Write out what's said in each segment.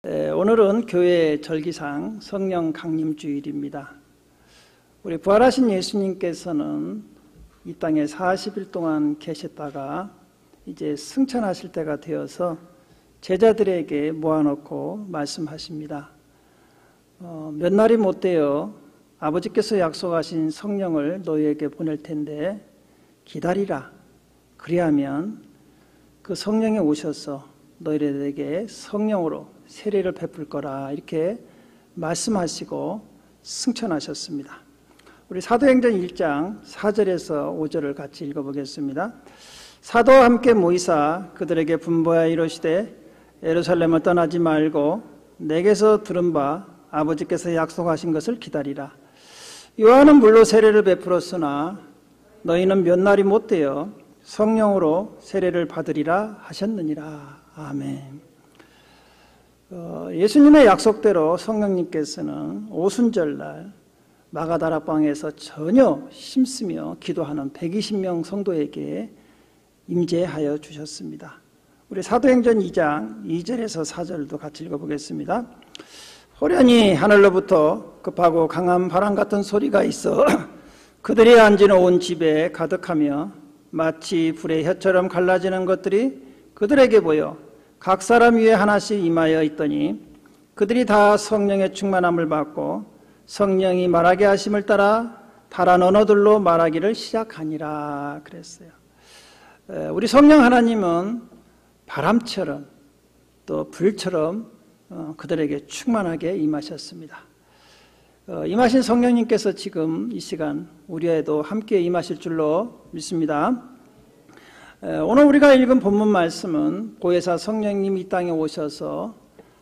오늘은 교회 절기상 성령 강림 주일입니다. 우리 부활하신 예수님께서는 이 땅에 40일 동안 계셨다가 이제 승천하실 때가 되어서 제자들에게 모아놓고 말씀하십니다. 몇 날이 못 되어 아버지께서 약속하신 성령을 너희에게 보낼 텐데 기다리라. 그리하면 그 성령이 오셔서 너희들에게 성령으로 세례를 베풀 거라, 이렇게 말씀하시고 승천하셨습니다. 우리 사도행전 1장 4절에서 5절을 같이 읽어보겠습니다. 사도와 함께 모이사 그들에게 분부하여 이르시되 예루살렘을 떠나지 말고 내게서 들은 바 아버지께서 약속하신 것을 기다리라. 요한은 물로 세례를 베풀었으나 너희는 몇 날이 못 되어 성령으로 세례를 받으리라 하셨느니라. 아멘. 예수님의 약속대로 성령님께서는 오순절날 마가다락방에서 전혀 힘쓰며 기도하는 120명 성도에게 임재하여 주셨습니다. 우리 사도행전 2장 2절에서 4절도 같이 읽어보겠습니다. 호련히 하늘로부터 급하고 강한 바람 같은 소리가 있어 그들이 앉은 온 집에 가득하며 마치 불의 혀처럼 갈라지는 것들이 그들에게 보여 각 사람 위에 하나씩 임하여 있더니 그들이 다 성령의 충만함을 받고 성령이 말하게 하심을 따라 다른 언어들로 말하기를 시작하니라 그랬어요. 우리 성령 하나님은 바람처럼 또 불처럼 그들에게 충만하게 임하셨습니다. 임하신 성령님께서 지금 이 시간 우리에도 함께 임하실 줄로 믿습니다. 오늘 우리가 읽은 본문 말씀은 보혜사 성령님이 이 땅에 오셔서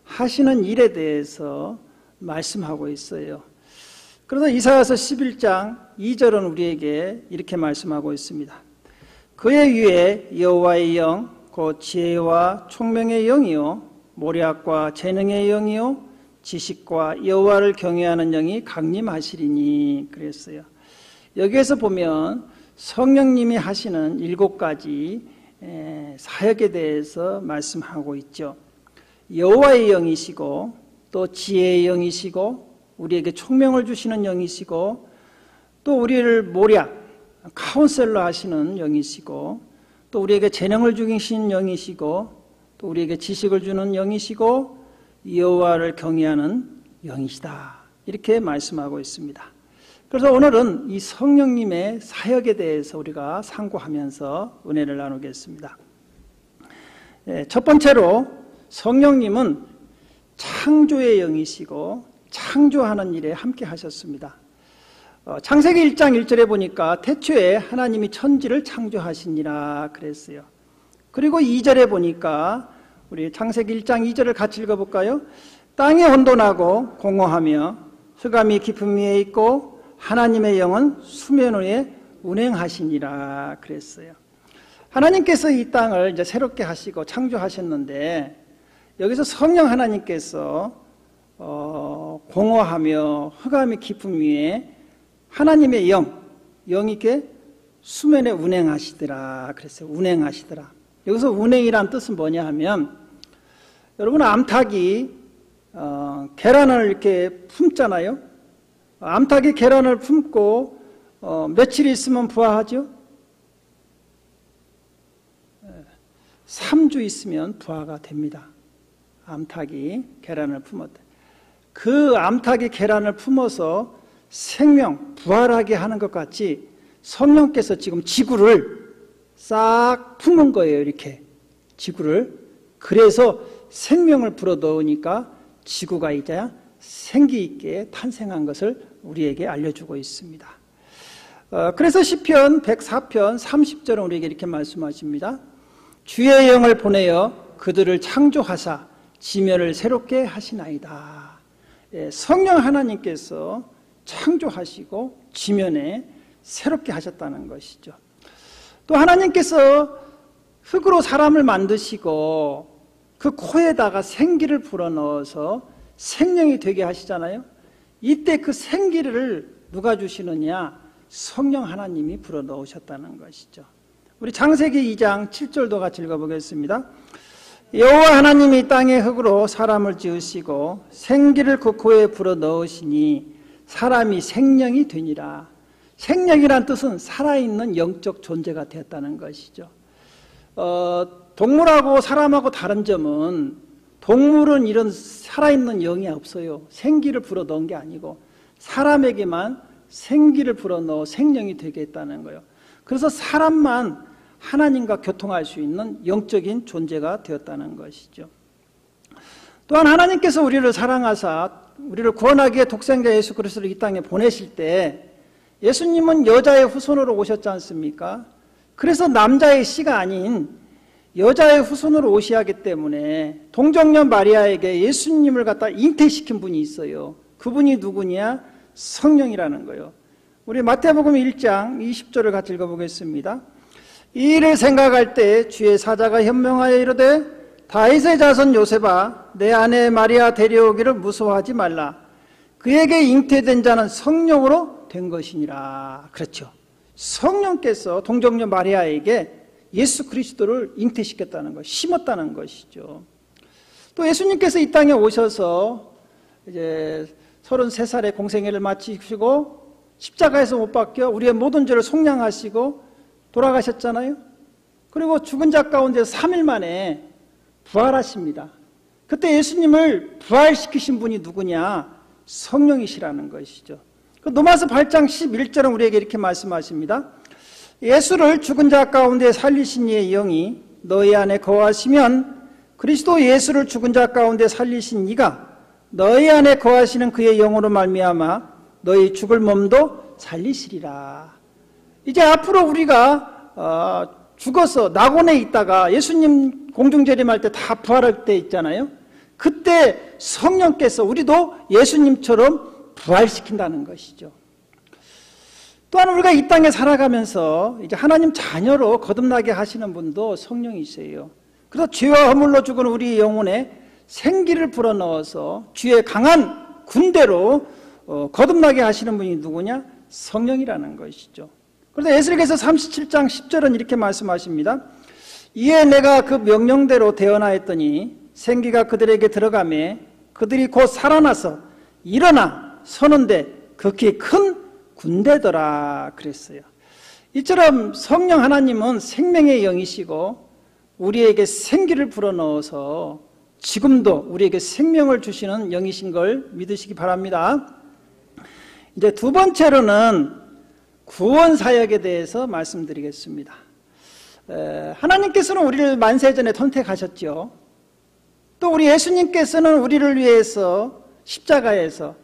하시는 일에 대해서 말씀하고 있어요. 그래서 이사야서 11장 2절은 우리에게 이렇게 말씀하고 있습니다. 그의 위에 여호와의 영, 곧 지혜와 총명의 영이요 모략과 재능의 영이요 지식과 여호와를 경외하는 영이 강림하시리니 그랬어요. 여기에서 보면 성령님이 하시는 7가지 사역에 대해서 말씀하고 있죠. 여호와의 영이시고 또 지혜의 영이시고 우리에게 총명을 주시는 영이시고 또 우리를 모략, 카운셀러 하시는 영이시고 또 우리에게 재능을 주시는 영이시고 또 우리에게 지식을 주는 영이시고 여호와를 경외하는 영이시다, 이렇게 말씀하고 있습니다. 그래서 오늘은 이 성령님의 사역에 대해서 우리가 상고하면서 은혜를 나누겠습니다. 첫 번째로 성령님은 창조의 영이시고 창조하는 일에 함께 하셨습니다. 창세기 1장 1절에 보니까 태초에 하나님이 천지를 창조하시니라 그랬어요. 그리고 2절에 보니까 우리 창세기 1장 2절을 같이 읽어볼까요? 땅이 혼돈하고 공허하며 흑암이 깊음 위에 있고 하나님의 영은 수면 위에 운행하시니라 그랬어요. 하나님께서 이 땅을 이제 새롭게 하시고 창조하셨는데 여기서 성령 하나님께서 공허하며 흑암이 깊음 위에 하나님의 영이 이렇게 수면에 운행하시더라 그랬어요. 운행하시더라. 여기서 운행이란 뜻은 뭐냐 하면, 여러분 암탉이 계란을 이렇게 품잖아요. 암탉이 계란을 품고 며칠 있으면 부화하죠. 3주 있으면 부화가 됩니다. 암탉이 계란을 품었대. 그 암탉이 계란을 품어서 생명, 부활하게 하는 것 같이 성령께서 지금 지구를 싹 품은 거예요. 이렇게 지구를. 그래서 생명을 불어넣으니까 지구가 이제야 생기 있게 탄생한 것을 우리에게 알려주고 있습니다. 그래서 시편 104편 30절은 우리에게 이렇게 말씀하십니다. 주의 영을 보내어 그들을 창조하사 지면을 새롭게 하시나이다. 성령 하나님께서 창조하시고 지면에 새롭게 하셨다는 것이죠. 또 하나님께서 흙으로 사람을 만드시고 그 코에다가 생기를 불어넣어서 생명이 되게 하시잖아요. 이때 그 생기를 누가 주시느냐? 성령 하나님이 불어넣으셨다는 것이죠. 우리 창세기 2장 7절도 같이 읽어보겠습니다. 여호와 하나님이 이 땅의 흙으로 사람을 지으시고 생기를 그 코에 불어넣으시니 사람이 생명이 되니라. 생명이란 뜻은 살아있는 영적 존재가 되었다는 것이죠. 동물하고 사람하고 다른 점은 동물은 이런 살아있는 영이 없어요. 생기를 불어넣은 게 아니고 사람에게만 생기를 불어넣어 생명이 되게 했다는 거예요. 그래서 사람만 하나님과 교통할 수 있는 영적인 존재가 되었다는 것이죠. 또한 하나님께서 우리를 사랑하사 우리를 구원하기 위해 독생자 예수 그리스도를 이 땅에 보내실 때 예수님은 여자의 후손으로 오셨지 않습니까? 그래서 남자의 씨가 아닌 여자의 후손으로 오셔야 하기 때문에 동정녀 마리아에게 예수님을 갖다 잉태시킨 분이 있어요. 그분이 누구냐? 성령이라는 거예요. 우리 마태복음 1장 20절을 같이 읽어보겠습니다. 이 일을 생각할 때 주의 사자가 현명하여 이르되 다윗의 자손 요셉아 내 아내 마리아 데려오기를 무서워하지 말라. 그에게 잉태된 자는 성령으로 된 것이니라. 그렇죠. 성령께서 동정녀 마리아에게 예수 그리스도를 잉태시켰다는 것, 심었다는 것이죠. 또 예수님께서 이 땅에 오셔서 이제 33살의 공생애를 마치시고 십자가에서 못 박혀 우리의 모든 죄를 속량하시고 돌아가셨잖아요. 그리고 죽은 자 가운데 3일 만에 부활하십니다. 그때 예수님을 부활시키신 분이 누구냐? 성령이시라는 것이죠. 로마서 8장 11절은 우리에게 이렇게 말씀하십니다. 예수를 죽은 자 가운데 살리신 이의 영이 너희 안에 거하시면 그리스도 예수를 죽은 자 가운데 살리신 이가 너희 안에 거하시는 그의 영으로 말미암아 너희 죽을 몸도 살리시리라. 이제 앞으로 우리가 죽어서 낙원에 있다가 예수님 공중재림할 때 다 부활할 때 있잖아요. 그때 성령께서 우리도 예수님처럼 부활시킨다는 것이죠. 또한 우리가 이 땅에 살아가면서 이제 하나님 자녀로 거듭나게 하시는 분도 성령이세요. 그래서 죄와 허물로 죽은 우리 영혼에 생기를 불어넣어서 주의 강한 군대로 거듭나게 하시는 분이 누구냐? 성령이라는 것이죠. 그래서 에스겔서 37장 10절은 이렇게 말씀하십니다. 이에 내가 그 명령대로 대언하였더니 생기가 그들에게 들어가매 그들이 곧 살아나서 일어나 서는데 극히 큰 군대더라 그랬어요. 이처럼 성령 하나님은 생명의 영이시고 우리에게 생기를 불어넣어서 지금도 우리에게 생명을 주시는 영이신 걸 믿으시기 바랍니다. 이제 두 번째로는 구원 사역에 대해서 말씀드리겠습니다. 하나님께서는 우리를 만세전에 선택하셨죠. 또 우리 예수님께서는 우리를 위해서 십자가에서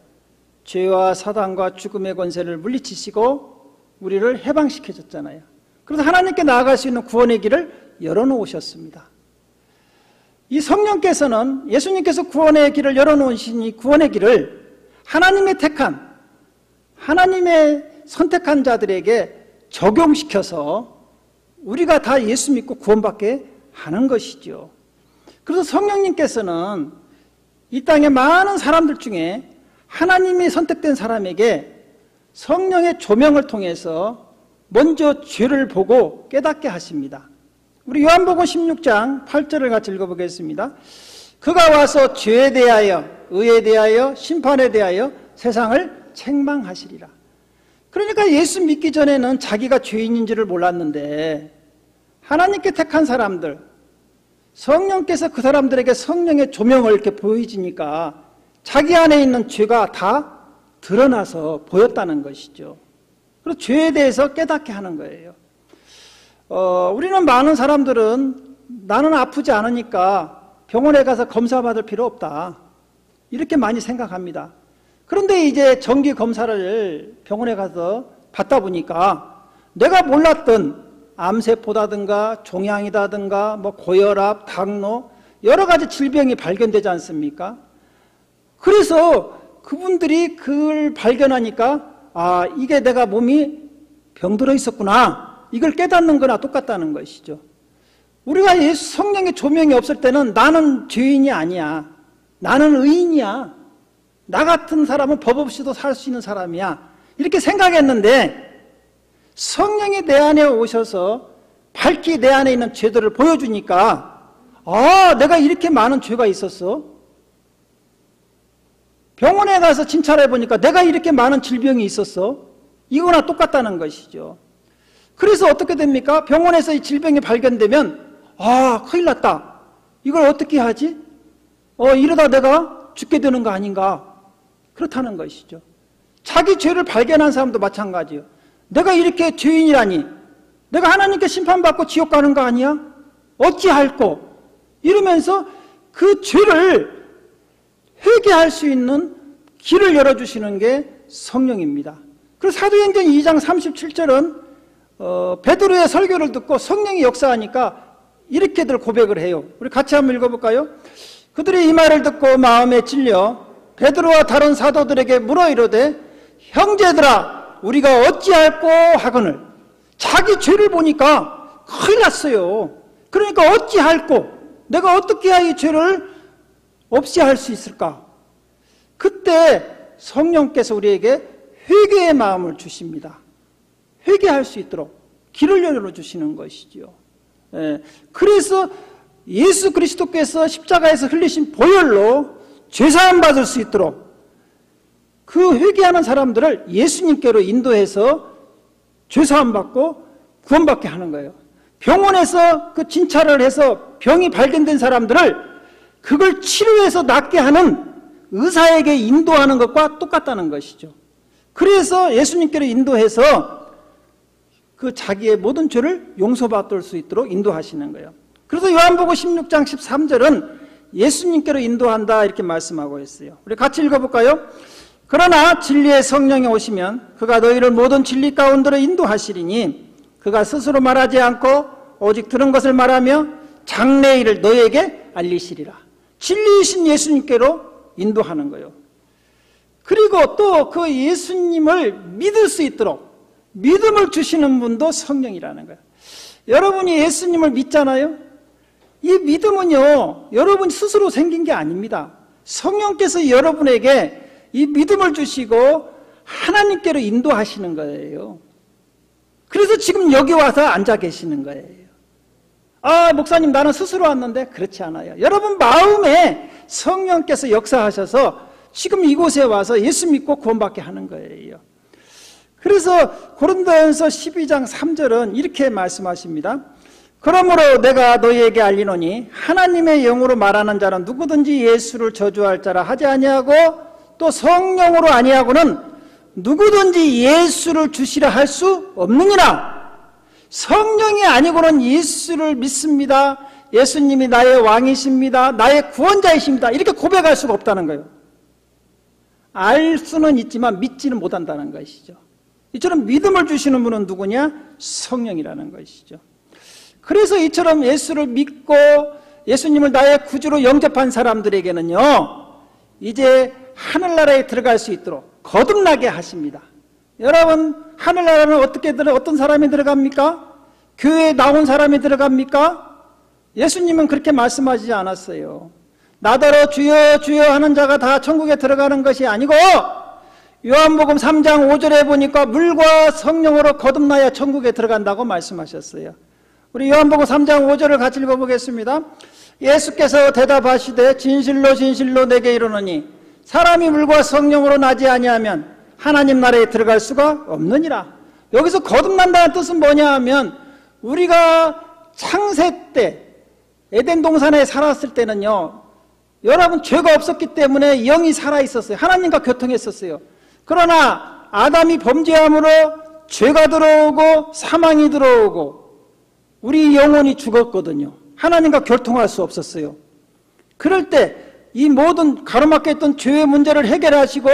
죄와 사단과 죽음의 권세를 물리치시고 우리를 해방시켜줬잖아요. 그래서 하나님께 나아갈 수 있는 구원의 길을 열어놓으셨습니다. 이 성령께서는 예수님께서 구원의 길을 열어놓으신 이 구원의 길을 하나님의 택한, 하나님의 선택한 자들에게 적용시켜서 우리가 다 예수 믿고 구원받게 하는 것이죠. 그래서 성령님께서는 이 땅의 많은 사람들 중에 하나님이 선택된 사람에게 성령의 조명을 통해서 먼저 죄를 보고 깨닫게 하십니다. 우리 요한복음 16장 8절을 같이 읽어보겠습니다. 그가 와서 죄에 대하여, 의에 대하여, 심판에 대하여 세상을 책망하시리라. 그러니까 예수 믿기 전에는 자기가 죄인인지를 몰랐는데 하나님께 택한 사람들, 성령께서 그 사람들에게 성령의 조명을 이렇게 보여주니까 자기 안에 있는 죄가 다 드러나서 보였다는 것이죠. 그래서 죄에 대해서 깨닫게 하는 거예요. 우리는 많은 사람들은 나는 아프지 않으니까 병원에 가서 검사받을 필요 없다, 이렇게 많이 생각합니다. 그런데 이제 정기 검사를 병원에 가서 받다 보니까 내가 몰랐던 암세포라든가 종양이라든가 뭐 고혈압, 당뇨 여러 가지 질병이 발견되지 않습니까? 그래서 그분들이 그걸 발견하니까 아, 이게 내가 몸이 병들어 있었구나, 이걸 깨닫는 거나 똑같다는 것이죠. 우리가 예수 성령의 조명이 없을 때는 나는 죄인이 아니야, 나는 의인이야, 나 같은 사람은 법 없이도 살 수 있는 사람이야, 이렇게 생각했는데 성령이 내 안에 오셔서 밝히 내 안에 있는 죄들을 보여주니까 아, 내가 이렇게 많은 죄가 있었어? 병원에 가서 진찰해 보니까 내가 이렇게 많은 질병이 있었어? 이거나 똑같다는 것이죠. 그래서 어떻게 됩니까? 병원에서 이 질병이 발견되면 아, 큰일 났다. 이걸 어떻게 하지? 이러다 내가 죽게 되는 거 아닌가? 그렇다는 것이죠. 자기 죄를 발견한 사람도 마찬가지예요. 내가 이렇게 죄인이라니, 내가 하나님께 심판받고 지옥 가는 거 아니야? 어찌할꼬? 이러면서 그 죄를 회개할 수 있는 길을 열어주시는 게 성령입니다. 그래서 사도행전 2장 37절은 베드로의 설교를 듣고 성령이 역사하니까 이렇게들 고백을 해요. 우리 같이 한번 읽어볼까요? 그들이 이 말을 듣고 마음에 찔려 베드로와 다른 사도들에게 물어 이르되 형제들아 우리가 어찌할꼬 하거늘. 자기 죄를 보니까 큰일 났어요. 그러니까 어찌할꼬, 내가 어떻게 해야 이 죄를 없이 할 수 있을까? 그때 성령께서 우리에게 회개의 마음을 주십니다. 회개할 수 있도록 길을 열어주시는 것이지요. 그래서 예수 그리스도께서 십자가에서 흘리신 보혈로 죄사함 받을 수 있도록 그 회개하는 사람들을 예수님께로 인도해서 죄사함 받고 구원받게 하는 거예요. 병원에서 그 진찰을 해서 병이 발견된 사람들을 그걸 치료해서 낫게 하는 의사에게 인도하는 것과 똑같다는 것이죠. 그래서 예수님께로 인도해서 그 자기의 모든 죄를 용서받을 수 있도록 인도하시는 거예요. 그래서 요한복음 16장 13절은 예수님께로 인도한다 이렇게 말씀하고 있어요. 우리 같이 읽어볼까요? 그러나 진리의 성령이 오시면 그가 너희를 모든 진리 가운데로 인도하시리니 그가 스스로 말하지 않고 오직 들은 것을 말하며 장래의 일을 너희에게 알리시리라. 진리이신 예수님께로 인도하는 거예요. 그리고 또 그 예수님을 믿을 수 있도록 믿음을 주시는 분도 성령이라는 거예요. 여러분이 예수님을 믿잖아요. 이 믿음은요, 여러분 스스로 생긴 게 아닙니다. 성령께서 여러분에게 이 믿음을 주시고 하나님께로 인도하시는 거예요. 그래서 지금 여기 와서 앉아 계시는 거예요. 아, 목사님 나는 스스로 왔는데 그렇지 않아요. 여러분 마음에 성령께서 역사하셔서 지금 이곳에 와서 예수 믿고 구원받게 하는 거예요. 그래서 고린도전서 12장 3절은 이렇게 말씀하십니다. 그러므로 내가 너희에게 알리노니 하나님의 영으로 말하는 자는 누구든지 예수를 저주할 자라 하지 아니하고 또 성령으로 아니하고는 누구든지 예수를 주시라 할 수 없느니라. 성령이 아니고는 예수를 믿습니다. 예수님이 나의 왕이십니다. 나의 구원자이십니다. 이렇게 고백할 수가 없다는 거예요. 알 수는 있지만 믿지는 못한다는 것이죠. 이처럼 믿음을 주시는 분은 누구냐? 성령이라는 것이죠. 그래서 이처럼 예수를 믿고 예수님을 나의 구주로 영접한 사람들에게는요, 이제 하늘나라에 들어갈 수 있도록 거듭나게 하십니다. 여러분, 하늘나라는 어떤 사람이 들어갑니까? 교회에 나온 사람이 들어갑니까? 예수님은 그렇게 말씀하시지 않았어요. 나더러 주여 주여 하는 자가 다 천국에 들어가는 것이 아니고 요한복음 3장 5절에 보니까 물과 성령으로 거듭나야 천국에 들어간다고 말씀하셨어요. 우리 요한복음 3장 5절을 같이 읽어보겠습니다. 예수께서 대답하시되 진실로 진실로 내게 이르노니 사람이 물과 성령으로 나지 아니하면 하나님 나라에 들어갈 수가 없느니라. 여기서 거듭난다는 뜻은 뭐냐 하면 우리가 창세 때 에덴 동산에 살았을 때는요, 여러분 죄가 없었기 때문에 영이 살아있었어요. 하나님과 교통했었어요. 그러나 아담이 범죄함으로 죄가 들어오고 사망이 들어오고 우리 영혼이 죽었거든요. 하나님과 교통할 수 없었어요. 그럴 때 이 모든 가로막혀 있던 죄의 문제를 해결하시고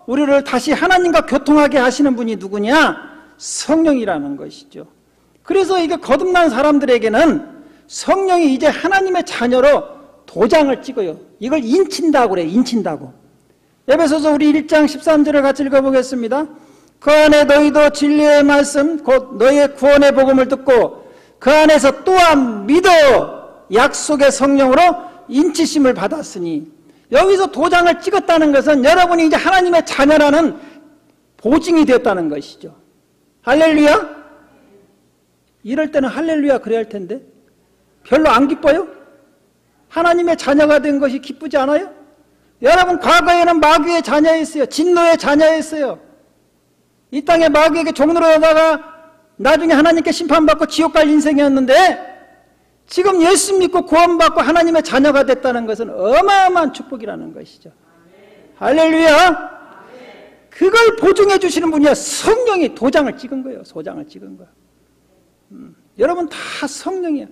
우리를 다시 하나님과 교통하게 하시는 분이 누구냐? 성령이라는 것이죠. 그래서 이게 거듭난 사람들에게는 성령이 이제 하나님의 자녀로 도장을 찍어요. 이걸 인친다고 그래요. 인친다고. 에베소서 우리 1장 13절을 같이 읽어보겠습니다. 그 안에 너희도 진리의 말씀 곧 너희의 구원의 복음을 듣고 그 안에서 또한 믿어 약속의 성령으로 인치심을 받았으니, 여기서 도장을 찍었다는 것은 여러분이 이제 하나님의 자녀라는 보증이 되었다는 것이죠. 할렐루야? 이럴 때는 할렐루야 그래야 할 텐데 별로 안 기뻐요? 하나님의 자녀가 된 것이 기쁘지 않아요? 여러분, 과거에는 마귀의 자녀였어요. 진노의 자녀였어요. 이 땅에 마귀에게 종노릇하다가 나중에 하나님께 심판받고 지옥 갈 인생이었는데, 지금 예수 믿고 구원받고 하나님의 자녀가 됐다는 것은 어마어마한 축복이라는 것이죠. 할렐루야. 그걸 보증해 주시는 분이야. 성령이 도장을 찍은 거예요. 소장을 찍은 거예요. 여러분, 다 성령이야.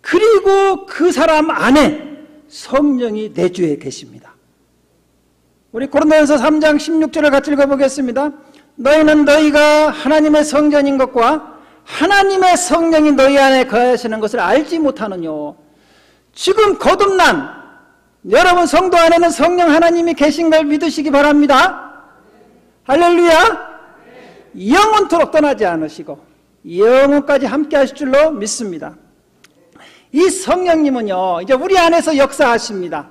그리고 그 사람 안에 성령이 내주에 계십니다. 우리 고린도전서 3장 16절을 같이 읽어보겠습니다. 너희는 너희가 하나님의 성전인 것과 하나님의 성령이 너희 안에 거하시는 것을 알지 못하느뇨. 지금 거듭난 여러분 성도 안에는 성령 하나님이 계신 걸 믿으시기 바랍니다. 할렐루야. 영원토록 떠나지 않으시고 영원까지 함께 하실 줄로 믿습니다. 이 성령님은요, 이제 우리 안에서 역사하십니다.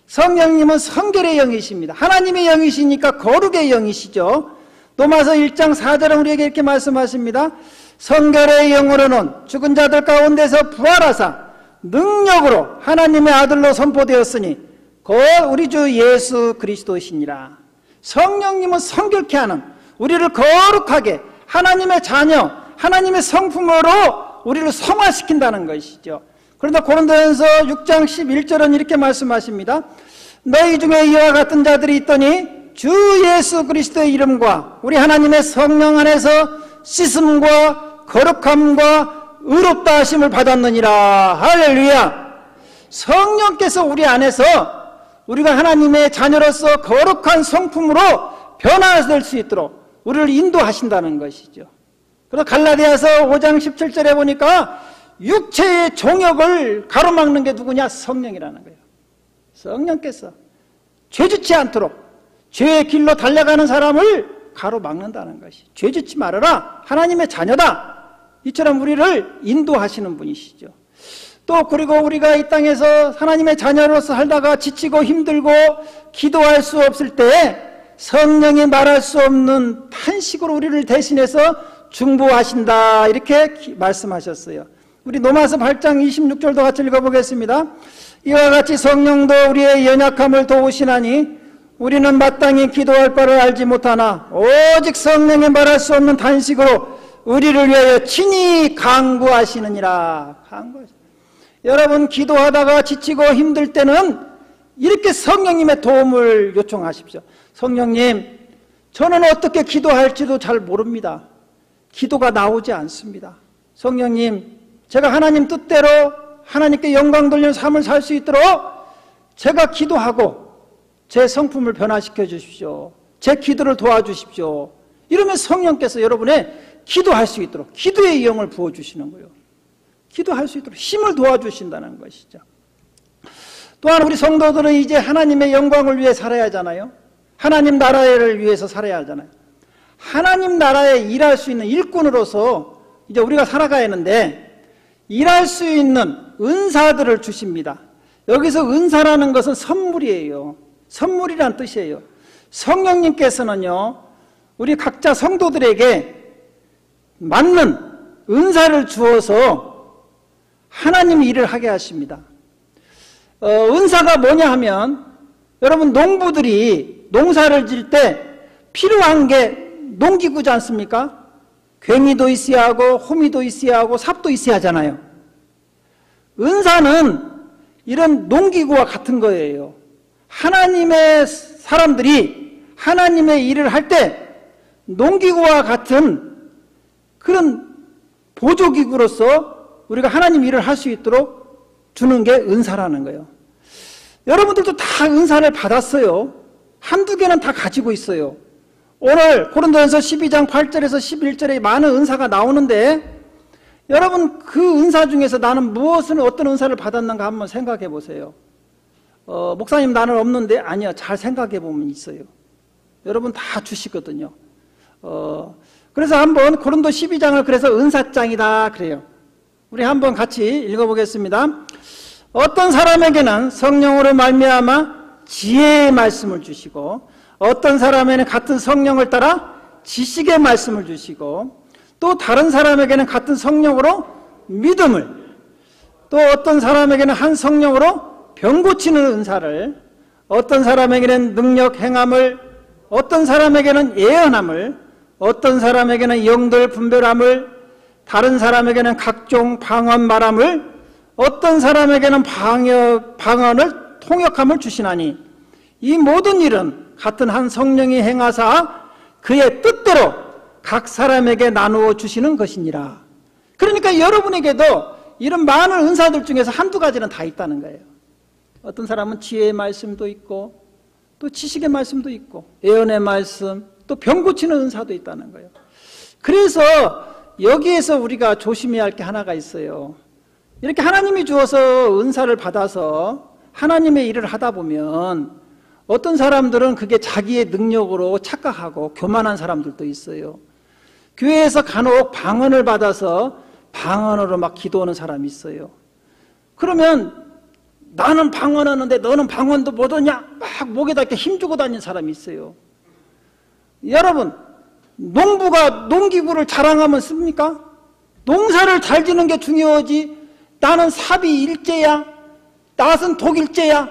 성령님은 성결의 영이십니다. 하나님의 영이시니까 거룩의 영이시죠. 로마서 1장 4절은 우리에게 이렇게 말씀하십니다. 성결의 영으로는 죽은 자들 가운데서 부활하사 능력으로 하나님의 아들로 선포되었으니 곧 우리 주 예수 그리스도시니라. 성령님은 성결케 하는, 우리를 거룩하게 하나님의 자녀, 하나님의 성품으로 우리를 성화시킨다는 것이죠. 그런데 고린도전서 6장 11절은 이렇게 말씀하십니다. 너희 중에 이와 같은 자들이 있더니 주 예수 그리스도의 이름과 우리 하나님의 성령 안에서 씻음과 거룩함과 의롭다 하심을 받았느니라. 할렐루야. 성령께서 우리 안에서 우리가 하나님의 자녀로서 거룩한 성품으로 변화될 수 있도록 우리를 인도하신다는 것이죠. 그래서 갈라디아서 5장 17절에 보니까 육체의 종욕을 가로막는 게 누구냐? 성령이라는 거예요. 성령께서 죄짓지 않도록 죄의 길로 달려가는 사람을 가로막는다는 것이, 죄짓지 말아라, 하나님의 자녀다, 이처럼 우리를 인도하시는 분이시죠. 또 그리고 우리가 이 땅에서 하나님의 자녀로서 살다가 지치고 힘들고 기도할 수 없을 때 성령이 말할 수 없는 탄식으로 우리를 대신해서 중보하신다, 이렇게 말씀하셨어요. 우리 로마서 8장 26절도 같이 읽어보겠습니다. 이와 같이 성령도 우리의 연약함을 도우시나니 우리는 마땅히 기도할 바를 알지 못하나 오직 성령이 말할 수 없는 탄식으로 우리를 위하여 친히 간구하시느니라. 여러분, 기도하다가 지치고 힘들 때는 이렇게 성령님의 도움을 요청하십시오. 성령님, 저는 어떻게 기도할지도 잘 모릅니다. 기도가 나오지 않습니다. 성령님, 제가 하나님 뜻대로 하나님께 영광 돌리는 삶을 살 수 있도록 제가 기도하고 제 성품을 변화시켜 주십시오. 제 기도를 도와주십시오. 이러면 성령께서 여러분의 기도할 수 있도록 기도의 영을 부어주시는 거예요. 기도할 수 있도록 힘을 도와주신다는 것이죠. 또한 우리 성도들은 이제 하나님의 영광을 위해 살아야 하잖아요. 하나님 나라를 위해서 살아야 하잖아요. 하나님 나라에 일할 수 있는 일꾼으로서 이제 우리가 살아가야 하는데, 일할 수 있는 은사들을 주십니다. 여기서 은사라는 것은 선물이에요. 선물이란 뜻이에요. 성령님께서는요, 우리 각자 성도들에게 맞는 은사를 주어서 하나님 일을 하게 하십니다. 은사가 뭐냐 하면, 여러분, 농부들이 농사를 지을 때 필요한 게 농기구지 않습니까? 괭이도 있어야 하고 호미도 있어야 하고 삽도 있어야 하잖아요. 은사는 이런 농기구와 같은 거예요. 하나님의 사람들이 하나님의 일을 할 때 농기구와 같은 그런 보조기구로서 우리가 하나님 일을 할 수 있도록 주는 게 은사라는 거예요. 여러분들도 다 은사를 받았어요. 한두 개는 다 가지고 있어요. 오늘 고린도전서 12장 8절에서 11절에 많은 은사가 나오는데, 여러분, 그 은사 중에서 나는 어떤 은사를 받았는가 한번 생각해 보세요. 목사님, 나는 없는데, 아니요, 잘 생각해 보면 있어요. 여러분 다 주시거든요. 그래서 한번 고린도 12장을 그래서 은사장이다 그래요. 우리 한번 같이 읽어보겠습니다. 어떤 사람에게는 성령으로 말미암아 지혜의 말씀을 주시고, 어떤 사람에게는 같은 성령을 따라 지식의 말씀을 주시고, 또 다른 사람에게는 같은 성령으로 믿음을, 또 어떤 사람에게는 한 성령으로 병 고치는 은사를, 어떤 사람에게는 능력 행함을, 어떤 사람에게는 예언함을, 어떤 사람에게는 영들 분별함을, 다른 사람에게는 각종 방언 말함을, 어떤 사람에게는 방언을 통역함을 주시나니 이 모든 일은 같은 한 성령이 행하사 그의 뜻대로 각 사람에게 나누어 주시는 것이니라. 그러니까 여러분에게도 이런 많은 은사들 중에서 한두 가지는 다 있다는 거예요. 어떤 사람은 지혜의 말씀도 있고, 또 지식의 말씀도 있고, 예언의 말씀, 또 병 고치는 은사도 있다는 거예요. 그래서 여기에서 우리가 조심해야 할 게 하나가 있어요. 이렇게 하나님이 주어서 은사를 받아서 하나님의 일을 하다 보면 어떤 사람들은 그게 자기의 능력으로 착각하고 교만한 사람들도 있어요. 교회에서 간혹 방언을 받아서 방언으로 막 기도하는 사람이 있어요. 그러면 나는 방언하는데 너는 방언도 못하냐? 막 목에다 이렇게 힘주고 다니는 사람이 있어요. 여러분, 농부가 농기구를 자랑하면 씁니까? 농사를 잘 지는 게 중요하지. 나는 삽이 일제야, 낫은 독일제야.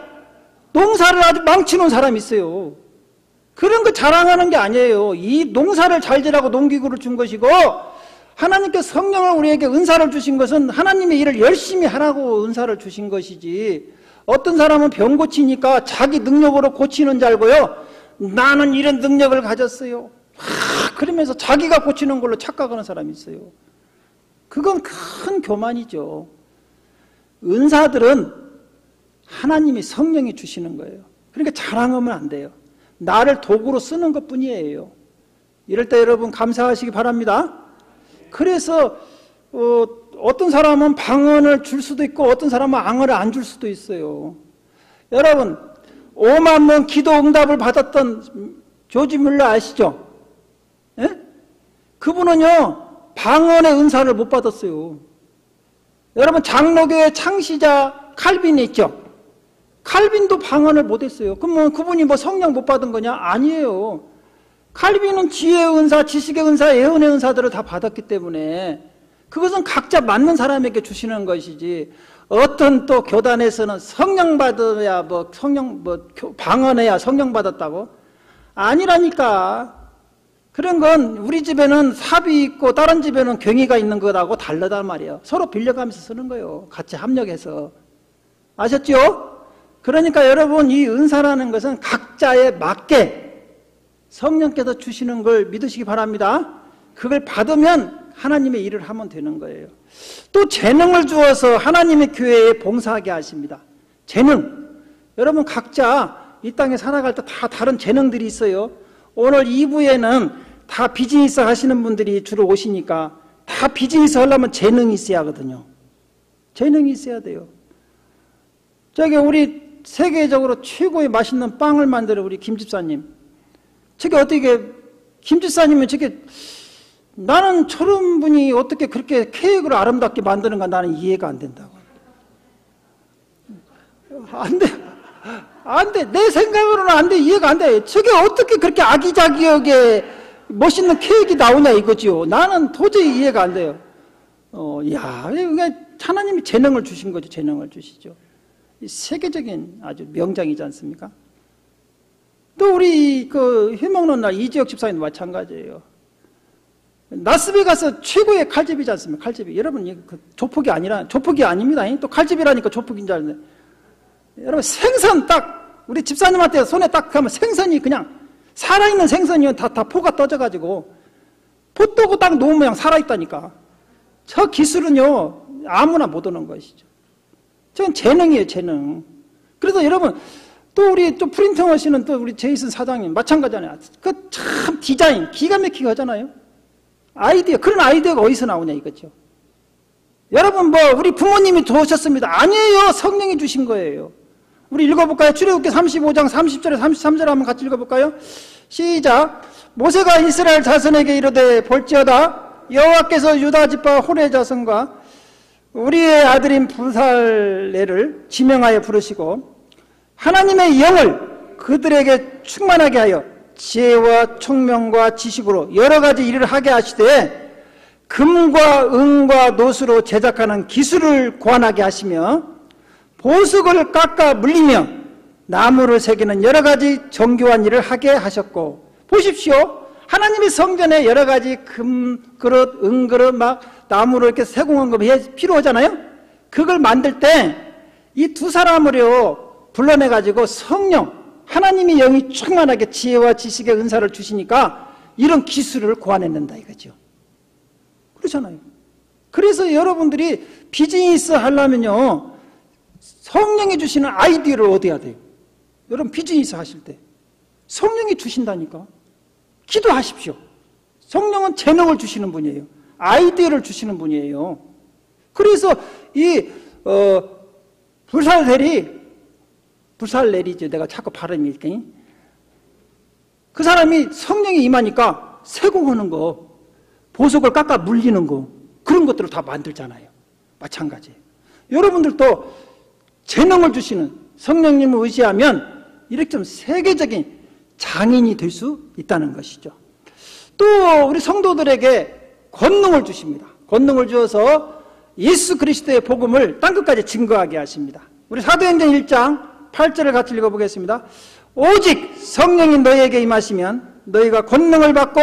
농사를 아주 망치는 사람이 있어요. 그런 거 자랑하는 게 아니에요. 이 농사를 잘 지라고 농기구를 준 것이고, 하나님께 성령을 우리에게 은사를 주신 것은 하나님의 일을 열심히 하라고 은사를 주신 것이지, 어떤 사람은 병 고치니까 자기 능력으로 고치는 줄 알고요, 나는 이런 능력을 가졌어요, 그러면서 자기가 고치는 걸로 착각하는 사람이 있어요. 그건 큰 교만이죠. 은사들은 하나님이 성령이 주시는 거예요. 그러니까 자랑하면 안 돼요. 나를 도구로 쓰는 것 뿐이에요. 이럴 때 여러분 감사하시기 바랍니다. 그래서 어떤 사람은 방언을 줄 수도 있고 어떤 사람은 방언을 안 줄 수도 있어요. 여러분 5만 번 기도 응답을 받았던 조지 뮬러 아시죠? 예? 그분은요 방언의 은사를 못 받았어요. 여러분 장로교의 창시자 칼빈이 있죠? 칼빈도 방언을 못했어요. 그러면 그분이 뭐 성령 못 받은 거냐? 아니에요. 칼빈은 지혜의 은사, 지식의 은사, 예언의 은사들을 다 받았기 때문에 그것은 각자 맞는 사람에게 주시는 것이지, 어떤 또 교단에서는 성령 받아야 방언해야 성령 받았다고? 아니라니까. 그런 건 우리 집에는 삽이 있고 다른 집에는 괭이가 있는 거라고 다르단 말이에요. 서로 빌려가면서 쓰는 거예요. 같이 합력해서. 아셨죠? 그러니까 여러분 이 은사라는 것은 각자에 맞게 성령께서 주시는 걸 믿으시기 바랍니다. 그걸 받으면 하나님의 일을 하면 되는 거예요. 또 재능을 주어서 하나님의 교회에 봉사하게 하십니다. 재능. 여러분 각자 이 땅에 살아갈 때 다 다른 재능들이 있어요. 오늘 2부에는 다 비즈니스 하시는 분들이 주로 오시니까 다 비즈니스 하려면 재능이 있어야 하거든요. 재능이 있어야 돼요. 저기 우리 세계적으로 최고의 맛있는 빵을 만드는 우리 김 집사님, 저게 어떻게 김 집사님은 저게, 나는 저런 분이 어떻게 그렇게 케이크를 아름답게 만드는가 나는 이해가 안 된다고. 안 돼. 안 돼. 내 생각으로는 안 돼. 이해가 안 돼. 저게 어떻게 그렇게 아기자기하게 멋있는 케이크 나오냐 이거지요. 나는 도저히 이해가 안 돼요. 하나님이 재능을 주신 거죠. 재능을 주시죠. 세계적인 아주 명장이지 않습니까? 또 우리 그 해먹는 날 이지혁 집사님도 마찬가지예요. 라스베가스 최고의 칼집이지 않습니까? 칼집이. 여러분 그 조폭이 아니라, 조폭이 아닙니다. 또 칼집이라니까 조폭인 줄 알았는데, 여러분 생선 딱 우리 집사님한테 손에 딱 하면 생선이 그냥 살아있는 생선이면 다 포가 떠져가지고 포 떠고 딱 놓으면 그냥 살아있다니까. 저 기술은요 아무나 못 오는 것이죠. 저건 재능이에요, 재능. 그래서 여러분 또 우리 또 프린팅 하시는 또 우리 제이슨 사장님 마찬가지잖아요. 그 참 디자인 기가 막히게 하잖아요. 아이디어, 그런 아이디어가 어디서 나오냐 이거죠. 여러분 우리 부모님이 도우셨습니다. 아니에요. 성령이 주신 거예요. 우리 읽어볼까요? 출애굽기 35장 30절에 33절 한번 같이 읽어볼까요? 시작. 모세가 이스라엘 자손에게 이르되 볼지어다 여호와께서 유다 지파 홀의 자손과 우리의 아들인 부살레를 지명하여 부르시고 하나님의 영을 그들에게 충만하게 하여 지혜와 총명과 지식으로 여러 가지 일을 하게 하시되 금과 은과 노수로 제작하는 기술을 고안하게 하시며 보석을 깎아 물리며 나무를 새기는 여러 가지 정교한 일을 하게 하셨고, 보십시오. 하나님의 성전에 여러 가지 금그릇, 은그릇, 막 나무로 이렇게 세공한 거 필요하잖아요. 그걸 만들 때 이 두 사람을요 불러내가지고 성령, 하나님의 영이 충만하게 지혜와 지식의 은사를 주시니까 이런 기술을 고안해낸다 이거죠. 그렇잖아요. 그래서 여러분들이 비즈니스 하려면요 성령이 주시는 아이디어를 얻어야 돼요. 여러분 비즈니스 하실 때 성령이 주신다니까. 기도하십시오. 성령은 재능을 주시는 분이에요. 아이디어를 주시는 분이에요. 그래서 이 불살내리죠. 내가 자꾸 발음이 이렇게. 그 사람이 성령이 임하니까 세공하는 거, 보석을 깎아 물리는 거, 그런 것들을 다 만들잖아요. 마찬가지예요. 여러분들도 재능을 주시는 성령님을 의지하면 이렇게 좀 세계적인 장인이 될 수 있다는 것이죠. 또 우리 성도들에게 권능을 주십니다. 권능을 주어서 예수 그리스도의 복음을 땅끝까지 증거하게 하십니다. 우리 사도행전 1장 8절을 같이 읽어보겠습니다. 오직 성령이 너희에게 임하시면 너희가 권능을 받고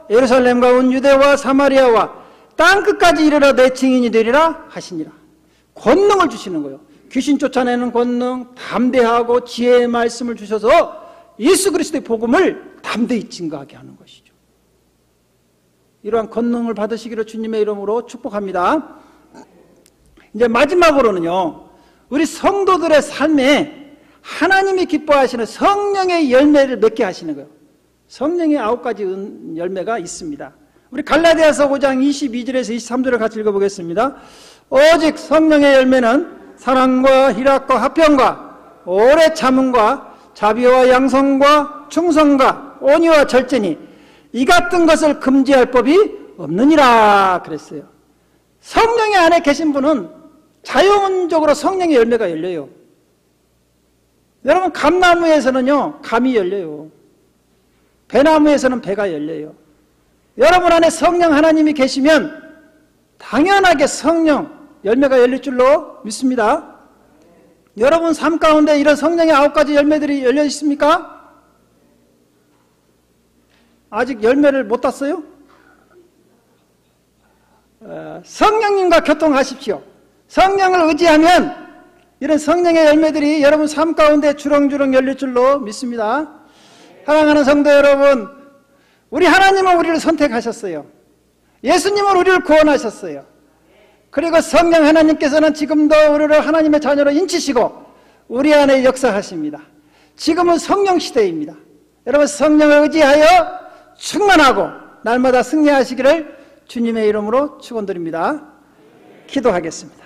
예루살렘과 온 유대와 사마리아와 땅끝까지 이르러 내 증인이 되리라 하시니라. 권능을 주시는 거예요. 귀신 쫓아내는 권능, 담대하고 지혜의 말씀을 주셔서 예수 그리스도의 복음을 담대히 증거하게 하는 것이죠. 이러한 권능을 받으시기를 주님의 이름으로 축복합니다. 이제 마지막으로는요, 우리 성도들의 삶에 하나님이 기뻐하시는 성령의 열매를 맺게 하시는 거예요. 성령의 9가지 열매가 있습니다. 우리 갈라디아서 5장 22절에서 23절을 같이 읽어보겠습니다. 오직 성령의 열매는 사랑과 희락과 화평과 오래 참음과 자비와 양성과 충성과 온유와 절제니 이 같은 것을 금지할 법이 없느니라 그랬어요. 성령의 안에 계신 분은 자연적으로 성령의 열매가 열려요. 여러분 감나무에서는요 감이 열려요. 배나무에서는 배가 열려요. 여러분 안에 성령 하나님이 계시면 당연하게 성령 열매가 열릴 줄로 믿습니다. 여러분 삶 가운데 이런 성령의 9가지 열매들이 열려 있습니까? 아직 열매를 못 땄어요? 성령님과 교통하십시오. 성령을 의지하면 이런 성령의 열매들이 여러분 삶 가운데 주렁주렁 열릴 줄로 믿습니다. 사랑하는 성도 여러분, 우리 하나님은 우리를 선택하셨어요. 예수님은 우리를 구원하셨어요. 그리고 성령 하나님께서는 지금도 우리를 하나님의 자녀로 인치시고 우리 안에 역사하십니다. 지금은 성령 시대입니다. 여러분 성령을 의지하여 충만하고 날마다 승리하시기를 주님의 이름으로 축원드립니다. 기도하겠습니다.